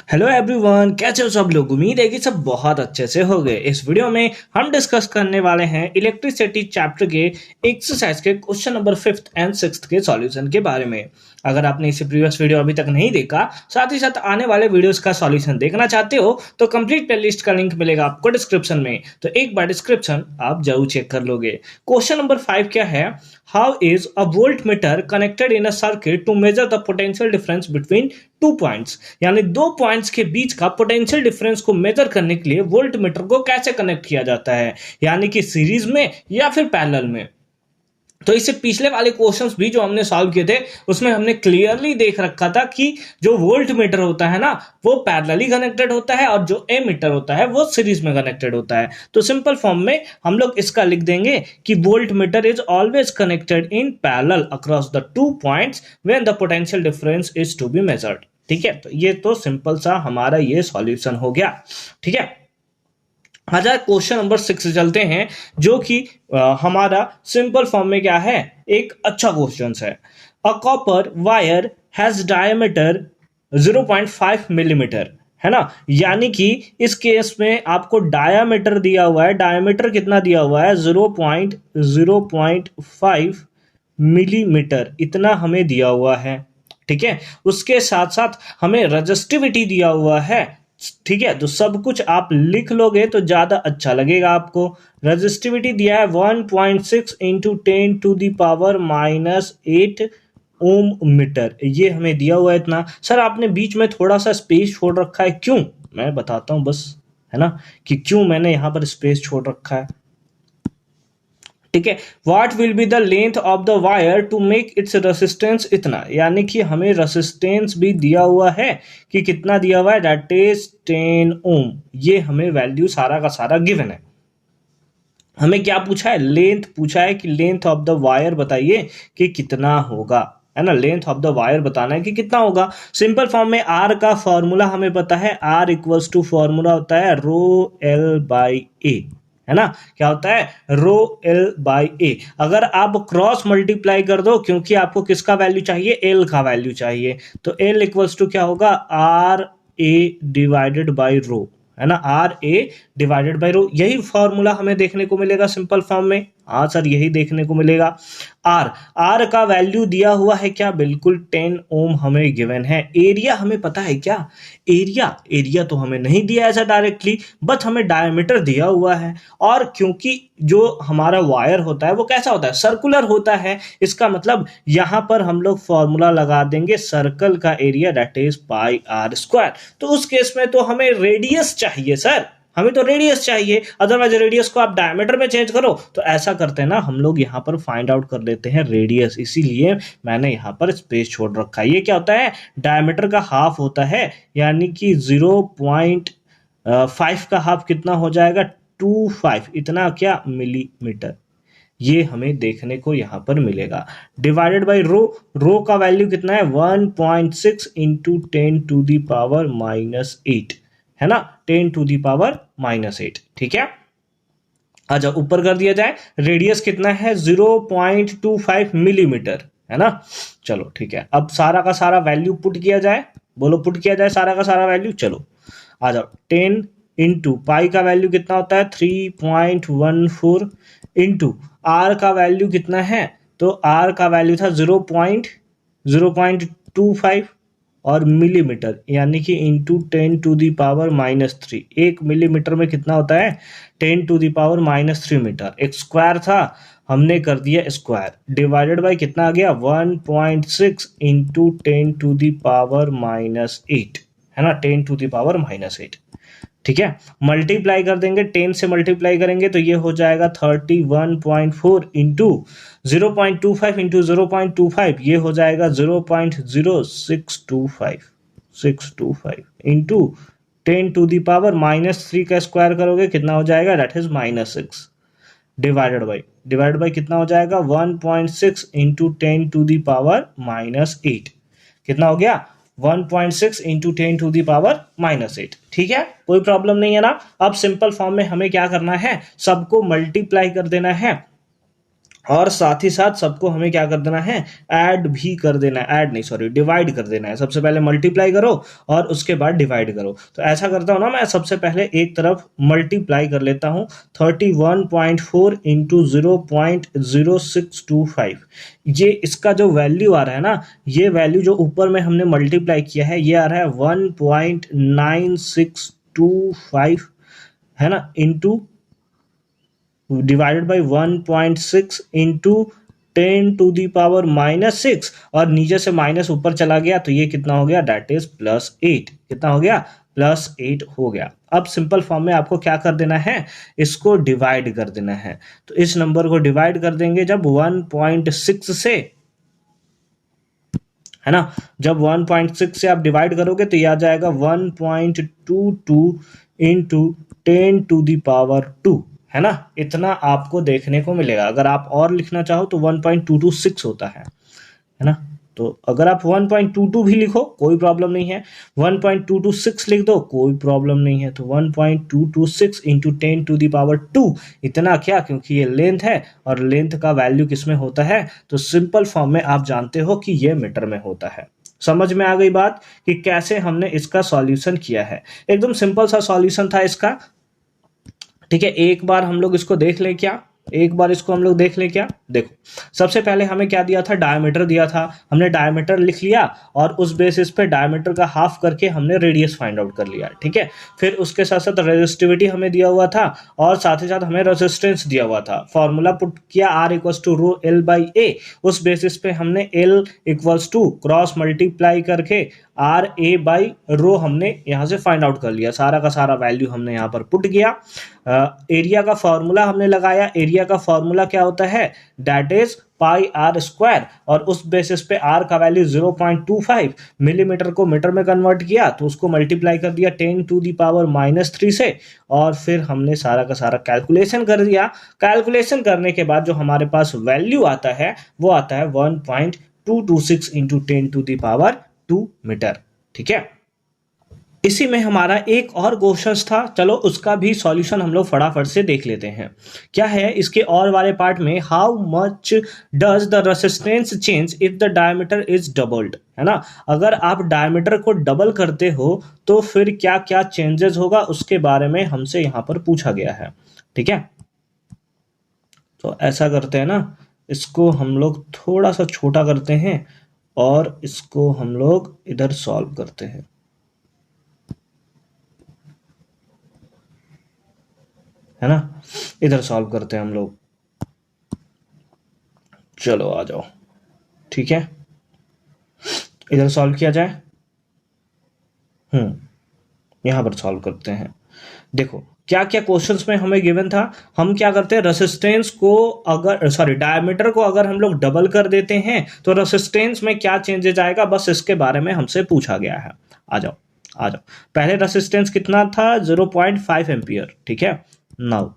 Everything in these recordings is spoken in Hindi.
हेलो एवरीवन, कैसे हो सब लोग। उम्मीद है कि सब बहुत अच्छे से हो गए। इस वीडियो में हम डिस्कस करने वाले हैं इलेक्ट्रिसिटी चैप्टर के एक्सरसाइज के question number 5th and 6th के सॉल्यूशन के बारे में। अगर आपने इसे प्रीवियस वीडियो अभी तक नहीं देखा, साथ ही साथ आने वाले वीडियोस का सॉल्यूशन देखना चाहते हो तो कंप्लीट प्लेलिस्ट का लिंक मिलेगा आपको डिस्क्रिप्शन में, तो एक बार डिस्क्रिप्शन आप जरूर चेक कर लोगे। क्वेश्चन नंबर 5 क्या है? How is a voltmeter connected in a circuit to measure the potential difference between two points. यानी दो पॉइंट्स के बीच का पोटेंशियल डिफरेंस को मेजर करने के लिए वोल्ट मीटर को कैसे कनेक्ट किया जाता है, यानी कि सीरीज में या फिर पैरेलल में। तो इससे पिछले वाले क्वेश्चंस भी जो हमने सॉल्व किए थे उसमें हमने क्लियरली देख रखा था कि जो वोल्ट मीटर होता है ना, वो पैरेलली कनेक्टेड होता है और जो एमीटर होता है वो सीरीज में कनेक्टेड होता है। तो सिंपल फॉर्म में हम लोग इसका लिख देंगे कि voltmeter is always connected in parallel across the two points when the potential difference is to be measured. ठीक है, तो ये तो सिंपल सा हमारा ये सॉल्यूशन हो गया। ठीक है, अच्छा क्वेश्चन नंबर 6 चलते हैं, जो कि हमारा सिंपल फॉर्म में क्या है, एक अच्छा क्वेश्चन है। A copper wire has diameter 0.5 millimetre, है ना। यानी कि इस केस में आपको डायामीटर दिया हुआ है। डायामीटर कितना दिया हुआ है? 0.5 मिलीमीटर, इतना हमें दिया हुआ है। ठीक है, उसके साथ साथ हमें रजिस्टिविटी दिया हुआ है। ठीक है, तो सब कुछ आप लिख लोगे तो ज्यादा अच्छा लगेगा आपको। रजिस्टिविटी दिया है 1.6 इंटू 10⁻⁻8 ओम मीटर, ये हमें दिया हुआ है इतना। सर आपने बीच में थोड़ा सा स्पेस छोड़ रखा है, क्यों? मैं बताता हूं बस, है ना, कि क्यों मैंने यहां पर स्पेस छोड़ रखा है। ठीक है, what will be the length of the wire to make its resistance इतना, यानी कि हमें रेसिस्टेंस भी दिया हुआ है कि कितना दिया हुआ है, दैट इज 10 ओम। ये हमें वैल्यू सारा का सारा गिवन है। हमें क्या पूछा है? लेंथ पूछा है कि लेंथ ऑफ द वायर बताइए कि कितना होगा, है ना। लेंथ ऑफ द वायर बताना है कि कितना होगा। सिंपल फॉर्म में आर का फॉर्मूला हमें पता है, आर इक्वल्स टू फॉर्मूला होता है रो एल बाई ए, है ना। क्या होता है? रो एल बाई ए। अगर आप क्रॉस मल्टीप्लाई कर दो, क्योंकि आपको किसका वैल्यू चाहिए? एल का वैल्यू चाहिए, तो एल इक्वल्स टू क्या होगा? R A divided by rho, है ना। R A divided by rho, यही फॉर्मूला हमें देखने को मिलेगा सिंपल फॉर्म में। हाँ सर, यही देखने को मिलेगा। आर आर का वैल्यू दिया हुआ है क्या? बिल्कुल 10 ओम हमें गिवन है। एरिया हमें पता है क्या? एरिया एरिया तो हमें नहीं दिया ऐसा डायरेक्टली, बट हमें डायमीटर दिया हुआ है। और क्योंकि जो हमारा वायर होता है वो कैसा होता है? सर्कुलर होता है। इसका मतलब यहां पर हम लोग फॉर्मूला लगा देंगे सर्कल का area, that is pi R square. तो उस केस में तो हमें रेडियस चाहिए सर, हमें तो रेडियस चाहिए। अदरवाइज रेडियस को आप डायमीटर में चेंज करो। तो ऐसा करते हैं ना, हम लोग यहाँ पर फाइंड आउट कर लेते हैं रेडियस, इसीलिए मैंने यहाँ पर स्पेस छोड़ रखा है। ये क्या होता है? डायमीटर का हाफ होता है, यानी कि 0.5 का हाफ कितना हो जाएगा? 25, इतना क्या? मिलीमीटर। ये हमें देखने को यहां पर मिलेगा। डिवाइडेड बाय रो, रो का वैल्यू कितना है? 1.6 इंटू 10⁻⁻8, है ना। 10⁻⁻8, ठीक है। अच्छा ऊपर कर दिया जाए, रेडियस कितना है? 0.25 मिलीमीटर, है ना। चलो ठीक है, अब सारा का सारा वैल्यू पुट किया जाए। बोलो पुट किया जाए सारा का सारा वैल्यू। चलो आ जाओ। 10 इंटू पाई का वैल्यू कितना होता है? 3.14 इंटू आर का वैल्यू कितना है? तो आर का वैल्यू था 0.25 और मिलीमीटर, यानी कि इंटू 10⁻⁻3। 1 मिलीमीटर में कितना होता है? 10⁻⁻3 मीटर। एक स्क्वायर था, हमने कर दिया स्क्वायर। डिवाइडेड बाय कितना आ गया? 1.6 इंटू 10⁻�8, है ना। 10⁻�8, ठीक है। मल्टीप्लाई कर देंगे, 10 से मल्टीप्लाई करेंगे तो ये हो जाएगा 31.4 इंटू 0.25 इंटू 0.25, ये हो जाएगा 0.0625 इंटू 10⁻⁻3 का स्क्वायर करोगे कितना हो जाएगा? That is -6। डिवाइडेड बाई कितना हो जाएगा? 1.6 इंटू 10⁻⁻8, कितना हो गया? 1.6 इंटू 10⁻⁻8। ठीक है, कोई प्रॉब्लम नहीं है ना। अब सिंपल फॉर्म में हमें क्या करना है? सबको मल्टीप्लाई कर देना है। और साथ ही साथ सबको हमें क्या कर देना है, ऐड भी कर देना है, ऐड नहीं सॉरी डिवाइड कर देना है। सबसे पहले मल्टीप्लाई करो और उसके बाद डिवाइड करो। तो ऐसा करता हूँ ना, मैं सबसे पहले एक तरफ मल्टीप्लाई कर लेता हूँ, 31.4 इंटू 0.0625, ये इसका जो वैल्यू आ रहा है ना, ये वैल्यू जो ऊपर में हमने मल्टीप्लाई किया है ये आ रहा है 1.9625, है ना, इंटू डिवाइडेड बाई 1.6 इंटू 10⁻⁻⁶, और नीचे से माइनस ऊपर चला गया तो ये कितना हो गया, दैट इज +8। कितना हो गया, +8 हो गया। अब सिंपल फॉर्म में आपको क्या कर देना है, इसको डिवाइड कर देना है। तो इस नंबर को डिवाइड कर देंगे जब 1.6 से, है ना, जब 1.6 से आप डिवाइड करोगे तो ये आ जाएगा 1.22 इंटू 10⁻², है ना। इतना आपको देखने को मिलेगा। अगर आप और लिखना चाहो तो 1.226 होता है ना। तो अगर आप 1.22 भी लिखो कोई प्रॉब्लम नहीं है, 1.226 लिख दो कोई प्रॉब्लम नहीं है। तो 1.226 इंटू 10⁻², इतना क्या, क्योंकि ये लेंथ है और लेंथ का वैल्यू किस में होता है, तो सिंपल फॉर्म में आप जानते हो कि ये मीटर में होता है। समझ में आ गई बात कि कैसे हमने इसका सॉल्यूशन किया है। एकदम सिंपल सा सॉल्यूशन था इसका। ठीक है, एक बार हम लोग इसको देख लें क्या, एक बार इसको हम लोग देख लें क्या। देखो, सबसे पहले हमें क्या दिया था, डायमीटर दिया था, हमने डायमीटर लिख लिया और उस बेसिस पे डायमीटर का हाफ करके हमने रेडियस फाइंड आउट कर लिया। ठीक है, फिर उसके साथ साथ रेजिस्टिविटी हमें दिया हुआ था और साथ ही साथ हमें रेजिस्टेंस दिया हुआ था। फॉर्मूला पुट किया R=ρL/A, उस बेसिस पे हमने L equals to cross multiply करके RA/ρ हमने यहाँ से फाइंड आउट कर लिया। सारा का सारा वैल्यू हमने यहाँ पर पुट किया। एरिया का फॉर्मूला हमने लगाया। एरिया का फॉर्मूला क्या होता है, दैट इज πr², और उस बेसिस पे r का वैल्यू 0.25, मिलीमीटर को मीटर में कन्वर्ट किया तो उसको मल्टीप्लाई कर दिया 10⁻³ से, और फिर हमने सारा का सारा कैलकुलेशन कर दिया। कैलकुलेशन करने के बाद जो हमारे पास वैल्यू आता है वो आता है 1.226 इंटू 10⁻² मीटर। ठीक है, इसी में हमारा एक और क्वेश्चन था, चलो उसका भी सॉल्यूशन हम लोग फटाफट से देख लेते हैं। क्या है इसके और वाले पार्ट में, how much does the resistance change if the diameter is doubled, है ना। अगर आप डायमीटर को डबल करते हो तो फिर क्या क्या चेंजेस होगा उसके बारे में हमसे यहाँ पर पूछा गया है। ठीक है, तो ऐसा करते हैं ना, इसको हम लोग थोड़ा सा छोटा करते हैं और इसको हम लोग इधर सॉल्व करते हैं, है ना। इधर सॉल्व करते हैं हम लोग, चलो आ जाओ। ठीक है, इधर सॉल्व किया जाए। यहां पर सॉल्व करते हैं। देखो क्या क्या क्वेश्चंस में हमें गिवन था। हम क्या करते हैं, रेसिस्टेंस को अगर डायमीटर को अगर हम लोग डबल कर देते हैं तो रेसिस्टेंस में क्या चेंजेस आएगा, बस इसके बारे में हमसे पूछा गया है। आ जाओ आ जाओ। पहले रेसिस्टेंस कितना था, 0.5 एम्पियर। ठीक है, नाउ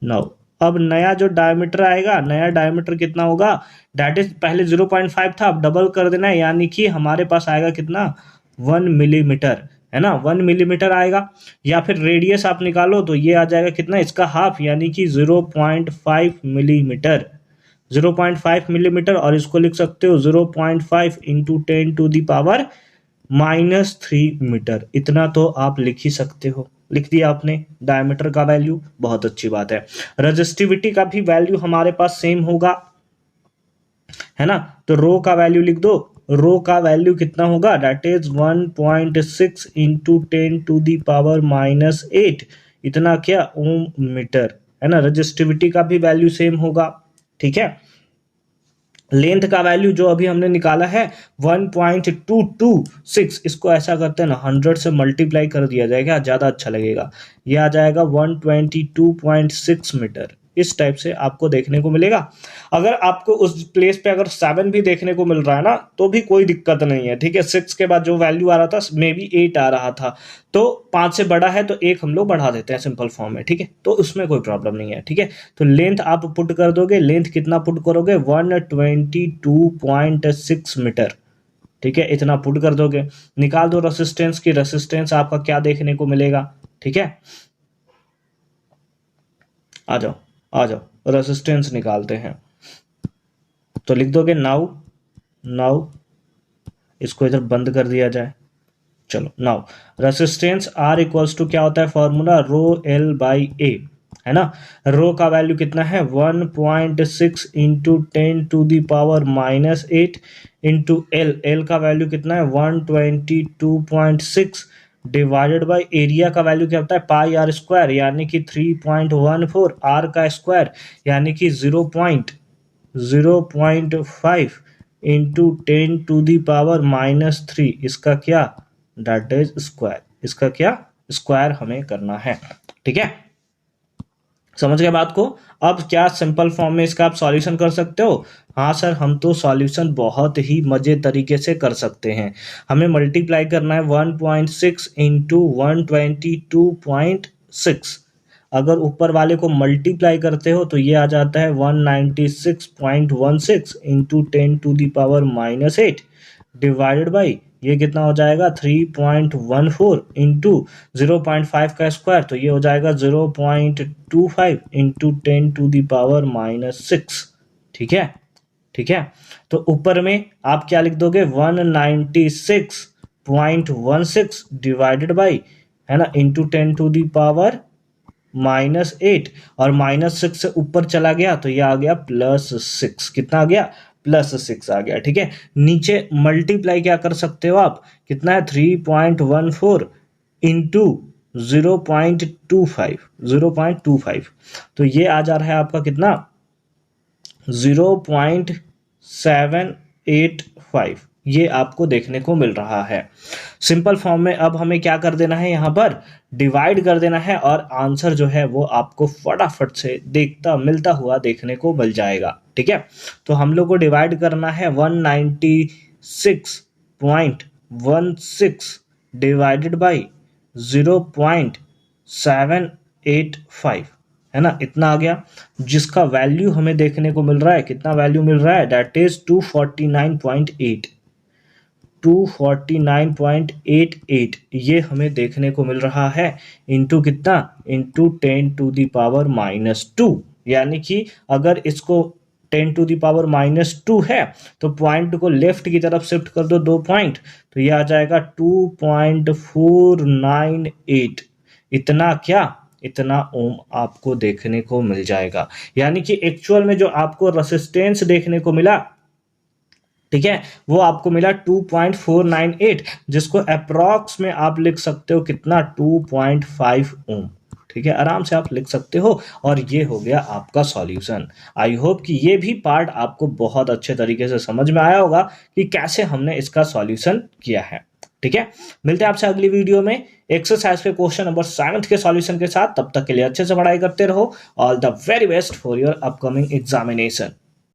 नाउ अब नया जो डायमीटर आएगा, नया डायमीटर कितना होगा, दैट इज पहले 0.5 था, अब डबल कर देना है, यानी कि हमारे पास आएगा कितना, 1 मिलीमीटर, है ना, 1 मिलीमीटर आएगा। या फिर रेडियस आप निकालो तो ये आ जाएगा कितना, इसका हाफ, यानी कि 0.5 मिलीमीटर, 0.5 मिलीमीटर, और इसको लिख सकते हो 0.5 इंटू 10⁻³ मीटर। इतना तो आप लिख ही सकते हो। लिख दिया आपने डायमीटर का वैल्यू, बहुत अच्छी बात है। रजिस्टिविटी का भी वैल्यू हमारे पास सेम होगा, है ना, तो रो का वैल्यू लिख दो। रो का वैल्यू कितना होगा, दैट इज 1.6 इंटू 10⁻⁻8, इतना क्या, ओम मीटर, है ना। रजिस्टिविटी का भी वैल्यू सेम होगा। ठीक है, लेंथ का वैल्यू जो अभी हमने निकाला है 1.226, इसको ऐसा करते हैं ना, 100 से मल्टीप्लाई कर दिया जाएगा, ज़्यादा अच्छा लगेगा। ये आ जाएगा 122.6 मीटर। इस टाइप से आपको देखने को मिलेगा। अगर आपको उस प्लेस पे अगर 7 भी देखने को मिल रहा है ना तो भी कोई दिक्कत नहीं है। ठीक है, 6 के बाद जो वैल्यू आ रहा था मे बी 8 आ रहा था, तो 5 से बड़ा है तो 1 हम लोग बढ़ा देते हैं सिंपल फॉर्म में। ठीक है, तो उसमें कोई प्रॉब्लम नहीं है। ठीक है, तो लेंथ आप पुट कर दोगे, लेंथ कितना पुट करोगे, 122.6 मीटर। ठीक है, इतना पुट कर दोगे, निकाल दो रेसिस्टेंस की, रेसिस्टेंस आपका क्या देखने को मिलेगा। ठीक है, आ जाओ आ जाओ, रेसिस्टेंस निकालते हैं। तो लिख दोगे नाउ, नाउ इसको इधर बंद कर दिया जाए। चलो now resistance R equals to क्या होता है formula, rho L by A, है ना। रो का वैल्यू कितना है 1.6 इंटू 10⁻⁻8 इंटू एल, एल का वैल्यू कितना है 122.6 डिवाइडेड बाई एरिया का वैल्यू क्या होता है पाई आर स्क्वायर यानी कि 3.14, आर का स्क्वायर यानी कि 0.05 इंटू 10⁻⁻3, इसका क्या दैट इज स्क्वायर, इसका क्या स्क्वायर हमें करना है। ठीक है, समझ गए बात को। अब क्या सिंपल फॉर्म में इसका आप सॉल्यूशन कर सकते हो? हाँ सर, हम तो सॉल्यूशन बहुत ही मजे तरीके से कर सकते हैं। हमें मल्टीप्लाई करना है 1.6 इंटू 122.6, अगर ऊपर वाले को मल्टीप्लाई करते हो तो ये आ जाता है 196.16 इंटू 10⁻⁻8 डिवाइडेड बाई ये कितना हो जाएगा 3.14 इंटू 0.5 का स्क्वायर, तो ये हो जाएगा 0.25 इंटू 10⁻⁻6। ठीक है, ठीक है। तो ऊपर में आप क्या लिख दोगे 196.16 डिवाइडेड बाई, है ना, इंटू 10⁻⁻8, और -6 से ऊपर चला गया तो ये आ गया +6, कितना आ गया +6 आ गया। ठीक है, नीचे मल्टीप्लाई क्या कर सकते हो आप, कितना है 3.14 इंटू 0.25, तो ये आ जा रहा है आपका कितना 0.785, ये आपको देखने को मिल रहा है। सिंपल फॉर्म में अब हमें क्या कर देना है, यहाँ पर डिवाइड कर देना है और आंसर जो है वो आपको फटाफट से देखता मिलता हुआ देखने को मिल जाएगा। ठीक है, तो हम लोग को डिवाइड करना है 196.16 डिवाइडेड बाई 0.785, है ना, इतना आ गया, जिसका वैल्यू हमें देखने को मिल रहा है, कितना वैल्यू मिल रहा है, दैट इज 249.8, 249.88 ये हमें देखने को मिल रहा है, इंटू कितना, इंटू 10⁻⁻2, यानी कि अगर इसको 10⁻⁻2 है तो पॉइंट को लेफ्ट की तरफ शिफ्ट कर दो 2 पॉइंट, तो ये आ जाएगा 2.498, इतना क्या, इतना ओम आपको देखने को मिल जाएगा। यानी कि एक्चुअल में जो आपको रेसिस्टेंस देखने को मिला, ठीक है, वो आपको मिला 2.498, जिसको अप्रॉक्स में आप लिख सकते हो कितना 2.5 ओम। ठीक है, आराम से आप लिख सकते हो, और ये हो गया आपका सॉल्यूशन। आई होप कि ये भी पार्ट आपको बहुत अच्छे तरीके से समझ में आया होगा कि कैसे हमने इसका सॉल्यूशन किया है। ठीक है, मिलते हैं आपसे अगली वीडियो में एक्सरसाइज के क्वेश्चन नंबर 7 के सॉल्यूशन के साथ। तब तक के लिए अच्छे से पढ़ाई करते रहो। All the very best for your upcoming examination.